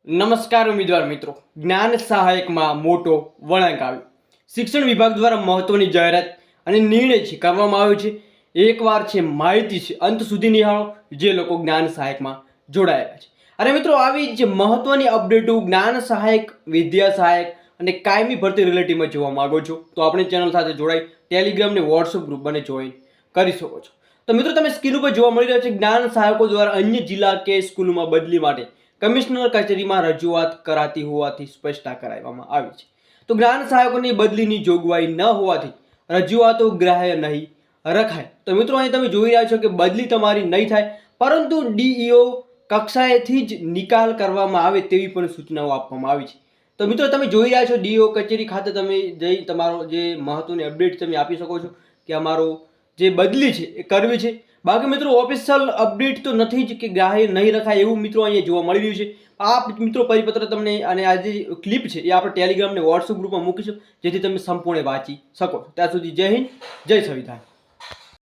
નમસ્કાર ઉમેદવાર મિત્રો, જ્ઞાન સહાયકમાં મોટો વળાંક આવ્યો. શિક્ષણ વિભાગ દ્વારા મહત્વની જાહેરાત અને નિર્ણય છે કરવામાં આવ્યો છે. એકવાર છે માહિતી છે અંત સુધી નિહાળો જે લોકો જ્ઞાન સહાયકમાં જોડાયેલા છે. અને મિત્રો આવી જે મહત્વની અપડેટો જ્ઞાન સહાયક, વિદ્યા સહાયક અને કાયમી ભરતી રિલેટિવમાં જોવા માંગો છો તો આપણી ચેનલ સાથે જોડાઈ ટેલિગ્રામ ને વોટ્સઅપ ગ્રુપ બને જોઈન કરી શકો છો. તો મિત્રો તમે સ્ક્રીન ઉપર જોવા મળી રહ્યા છે જ્ઞાન સહાયકો દ્વારા અન્ય જિલ્લા કે સ્કૂલમાં બદલી માટે કમિશનર કચેરીમાં રજૂઆત કરાતી હોવાથી સ્પષ્ટતા કરાવવામાં આવી છે. તો જ્ઞાન સહાયકોની બદલીની જોગવાઈ ન હોવાથી રજૂઆતો ગ્રાહ્ય નહીં રખાય. તો મિત્રો અહીં તમે જોઈ રહ્યા છો કે બદલી તમારી નહીં થાય, પરંતુ ડીઈઓ કક્ષાએથી જ નિકાલ કરવામાં આવે તેવી પણ સૂચનાઓ આપવામાં આવી છે. તો મિત્રો તમે જોઈ રહ્યા છો ડીઈઓ કચેરી ખાતે તમે જઈ તમારો જે મહત્વની અપડેટ તમે આપી શકો છો કે અમારો જે બદલી છે એ કરવી છે. બાકી મિત્રો ઓફિશિયલ અપડેટ તો નથી જ કે ગ્રાહ્ય નહીં રખાય એવું મિત્રો અહીંયા જોવા મળી રહ્યું છે. આ મિત્રો પરિપત્ર તમને અને આ જે ક્લિપ છે એ આપણે ટેલિગ્રામ ને વોટ્સઅપ ગ્રુપમાં મૂકીશું જેથી તમે સંપૂર્ણ વાંચી શકો. ત્યાં સુધી જય હિન્દ, જય સંવિધાન.